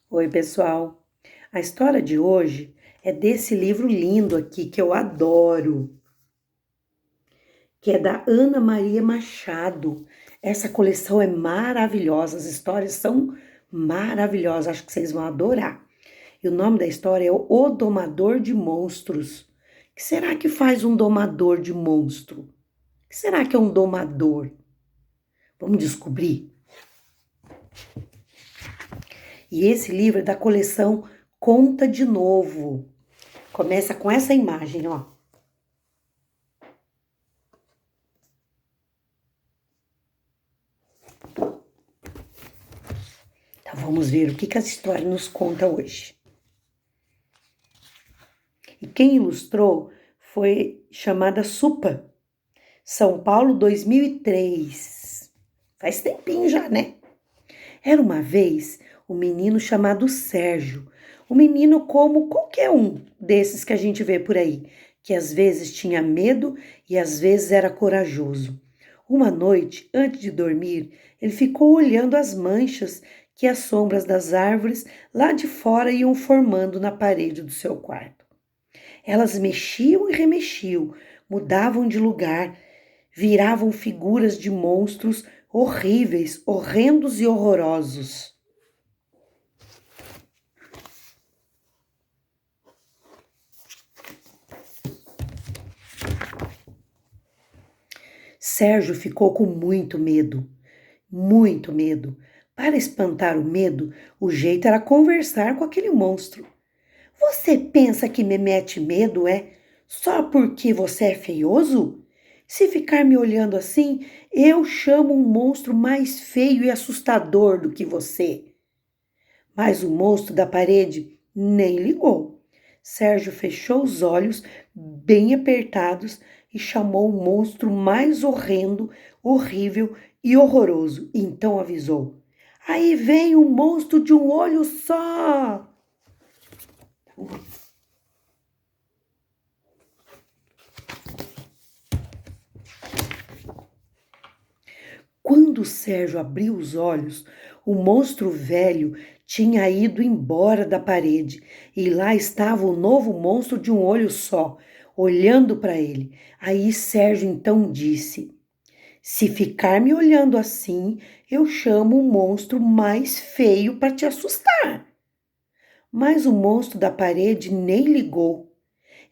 Oi, pessoal. A história de hoje é desse livro lindo aqui que eu adoro, que é da Ana Maria Machado. Essa coleção é maravilhosa, as histórias são maravilhosas, acho que vocês vão adorar. E o nome da história é O Domador de Monstros. O que será que faz um domador de monstro? O que será que é um domador? Vamos descobrir? E esse livro é da coleção Conta de Novo. Começa com essa imagem, ó. Então vamos ver o que a história nos conta hoje. E quem ilustrou foi chamada Supa, São Paulo 2003. Faz tempinho já, né? Era uma vez um menino chamado Sérgio, um menino como qualquer um desses que a gente vê por aí, que às vezes tinha medo e às vezes era corajoso. Uma noite, antes de dormir, ele ficou olhando as manchas que as sombras das árvores lá de fora iam formando na parede do seu quarto. Elas mexiam e remexiam, mudavam de lugar, viravam figuras de monstros horríveis, horrendos e horrorosos. Sérgio ficou com muito medo, muito medo. Para espantar o medo, o jeito era conversar com aquele monstro. Você pensa que me mete medo, é? Só porque você é feioso? Se ficar me olhando assim, eu chamo um monstro mais feio e assustador do que você. Mas o monstro da parede nem ligou. Sérgio fechou os olhos bem apertados e chamou o monstro mais horrendo, horrível e horroroso. E então avisou: Aí vem um monstro de um olho só! Quando Sérgio abriu os olhos, o monstro velho tinha ido embora da parede e lá estava o novo monstro de um olho só, olhando para ele. Aí Sérgio então disse: Se ficar me olhando assim, eu chamo um monstro mais feio para te assustar. Mas o monstro da parede nem ligou.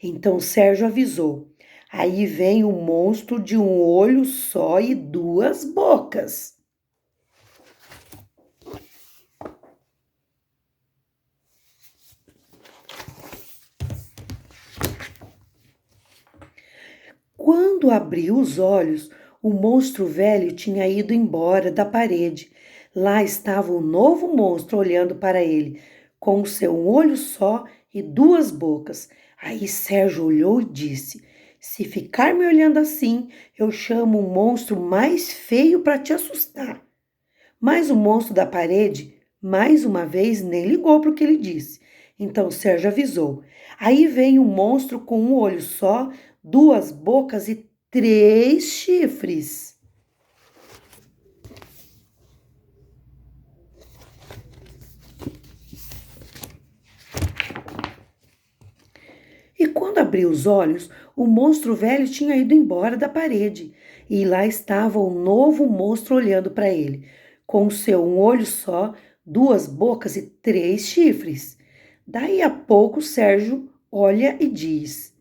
Então Sérgio avisou: Aí vem o monstro de um olho só e duas bocas. Quando abriu os olhos, o monstro velho tinha ido embora da parede. Lá estava o novo monstro olhando para ele, com o seu olho só e duas bocas. Aí Sérgio olhou e disse: Se ficar me olhando assim, eu chamo um monstro mais feio para te assustar. Mas o monstro da parede, mais uma vez, nem ligou para o que ele disse. Então Sérgio avisou: Aí vem um monstro com um olho só, duas bocas e três chifres. E quando abriu os olhos, o monstro velho tinha ido embora da parede. E lá estava o novo monstro olhando para ele, com o seu um olho só, duas bocas e três chifres. Daí a pouco Sérgio olha e diz: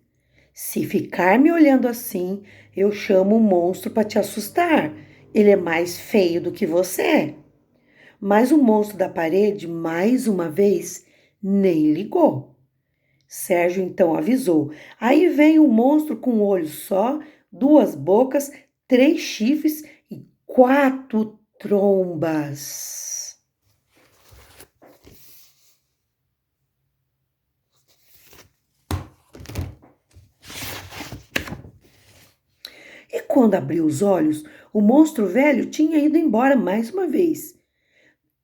Se ficar me olhando assim, eu chamo um monstro para te assustar. Ele é mais feio do que você é. Mas o monstro da parede, mais uma vez, nem ligou. Sérgio então avisou: Aí vem um monstro com um olho só, duas bocas, três chifres e quatro trombas. E quando abriu os olhos, o monstro velho tinha ido embora mais uma vez.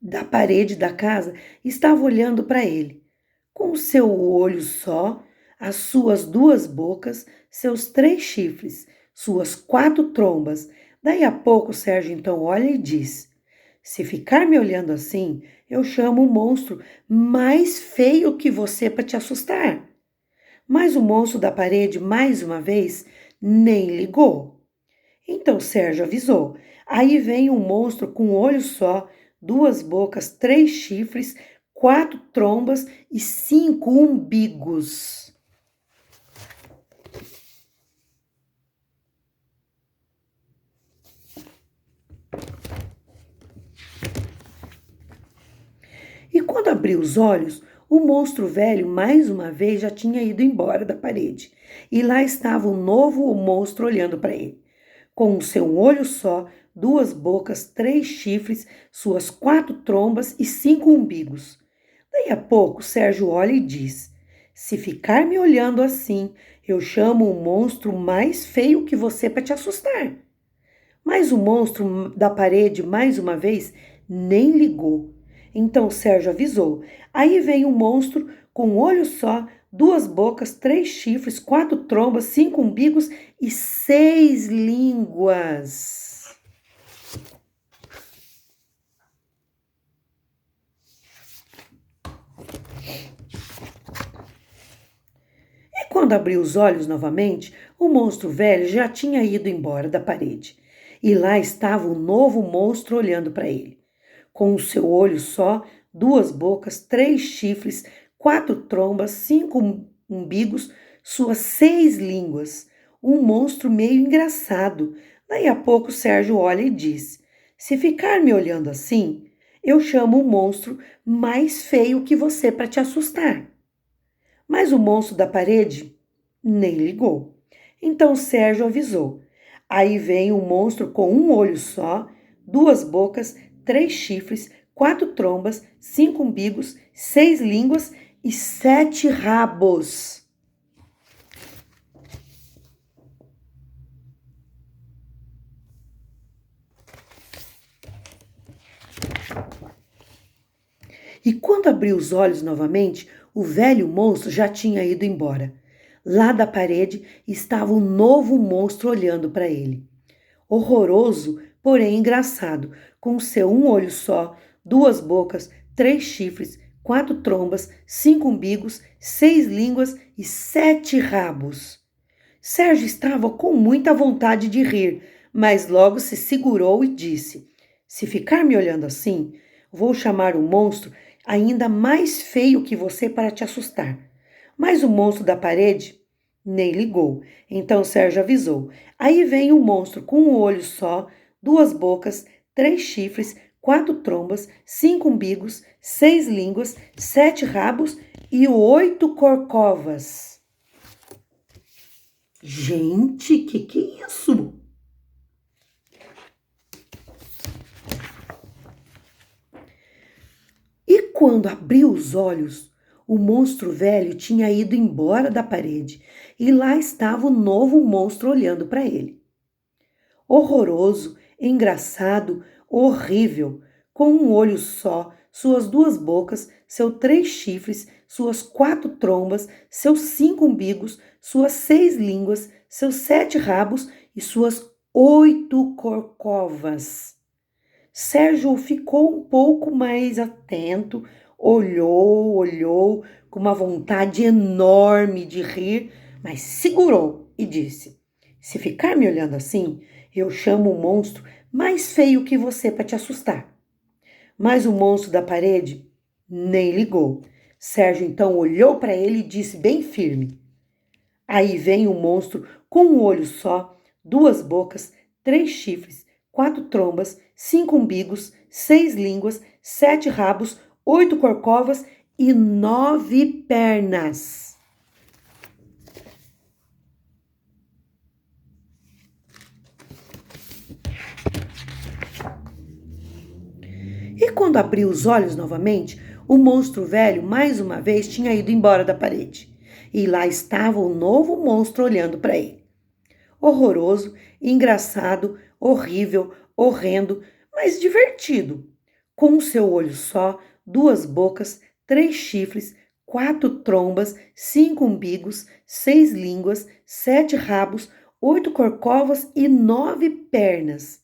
Da parede da casa estava olhando para ele, com o seu olho só, as suas duas bocas, seus três chifres, suas quatro trombas. Daí a pouco Sérgio então olha e diz: Se ficar me olhando assim, eu chamo o monstro mais feio que você para te assustar. Mas o monstro da parede, mais uma vez, nem ligou. Então Sérgio avisou. Aí vem um monstro com um olho só, duas bocas, três chifres, quatro trombas e cinco umbigos. E quando abriu os olhos, o monstro velho mais uma vez já tinha ido embora da parede. E lá estava um novo monstro olhando para ele. Com o seu olho só, duas bocas, três chifres, suas quatro trombas e cinco umbigos. Daí a pouco, Sérgio olha e diz: Se ficar me olhando assim, eu chamo o monstro mais feio que você para te assustar. Mas o monstro da parede, mais uma vez, nem ligou. Então Sérgio avisou. Aí vem um monstro com um olho só, duas bocas, três chifres, quatro trombas, cinco umbigos e seis línguas. E quando abriu os olhos novamente, o monstro velho já tinha ido embora da parede. E lá estava o novo monstro olhando para ele. Com o seu olho só, duas bocas, três chifres, quatro trombas, cinco umbigos, suas seis línguas. Um monstro meio engraçado. Daí a pouco Sérgio olha e diz: Se ficar me olhando assim, eu chamo o monstro mais feio que você para te assustar. Mas o monstro da parede nem ligou. Então Sérgio avisou. Aí vem um monstro com um olho só, duas bocas, três chifres, quatro trombas, cinco umbigos, seis línguas e sete rabos. E quando abriu os olhos novamente, o velho monstro já tinha ido embora. Lá da parede estava um novo monstro olhando para ele. Horroroso, porém engraçado, com seu um olho só, duas bocas, três chifres, quatro trombas, cinco umbigos, seis línguas e sete rabos. Sérgio estava com muita vontade de rir, mas logo se segurou e disse: Se ficar me olhando assim, vou chamar o monstro ainda mais feio que você para te assustar. Mas o monstro da parede nem ligou. Então Sérgio avisou: Aí vem um monstro com um olho só, duas bocas, três chifres, quatro trombas, cinco umbigos, seis línguas, sete rabos e oito corcovas. Gente, que é isso? E quando abriu os olhos, o monstro velho tinha ido embora da parede e lá estava o novo monstro olhando para ele. Horroroso, engraçado, horrível, com um olho só, suas duas bocas, seus três chifres, suas quatro trombas, seus cinco umbigos, suas seis línguas, seus sete rabos e suas oito corcovas. Sérgio ficou um pouco mais atento, olhou, com uma vontade enorme de rir, mas segurou e disse: Se ficar me olhando assim, eu chamo o monstro mais feio que você para te assustar. Mas o monstro da parede nem ligou. Sérgio então olhou para ele e disse bem firme: Aí vem o monstro com um olho só, duas bocas, três chifres, quatro trombas, cinco umbigos, seis línguas, sete rabos, oito corcovas e nove pernas. E quando abriu os olhos novamente, o monstro velho mais uma vez tinha ido embora da parede. E lá estava o novo monstro olhando para ele. Horroroso, engraçado, horrível, horrendo, mas divertido. Com o seu olho só, duas bocas, três chifres, quatro trombas, cinco umbigos, seis línguas, sete rabos, oito corcovas e nove pernas.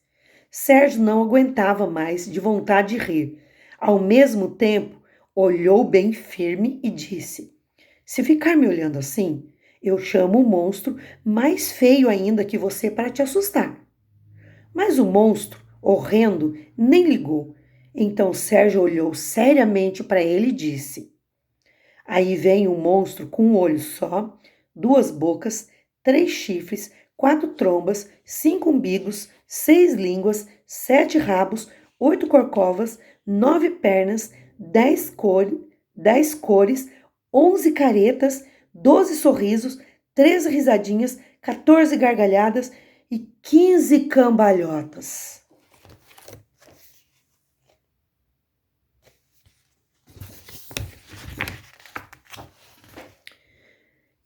Sérgio não aguentava mais de vontade de rir. Ao mesmo tempo, olhou bem firme e disse: Se ficar me olhando assim, eu chamo o monstro mais feio ainda que você para te assustar. Mas o monstro, horrendo, nem ligou. Então Sérgio olhou seriamente para ele e disse: Aí vem um monstro com um olho só, duas bocas, três chifres, quatro trombas, cinco umbigos, seis línguas, sete rabos, oito corcovas, nove pernas, 10 cores, 11 caretas, 12 sorrisos, 13 risadinhas, 14 gargalhadas e 15 cambalhotas.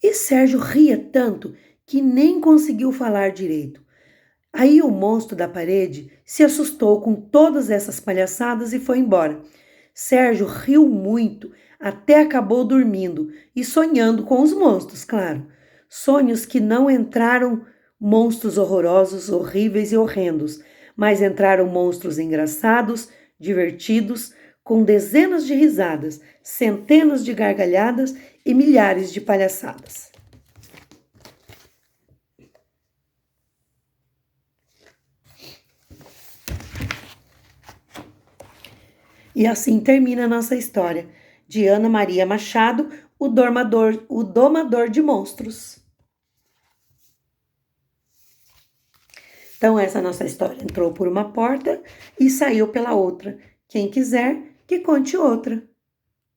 E Sérgio ria tanto que nem conseguiu falar direito. Aí o monstro da parede se assustou com todas essas palhaçadas e foi embora. Sérgio riu muito, até acabou dormindo e sonhando com os monstros, claro. Sonhos que não entraram monstros horrorosos, horríveis e horrendos, mas entraram monstros engraçados, divertidos, com dezenas de risadas, centenas de gargalhadas e milhares de palhaçadas. E assim termina a nossa história de Ana Maria Machado, o Domador de Monstros. Então, essa nossa história entrou por uma porta e saiu pela outra. Quem quiser, que conte outra.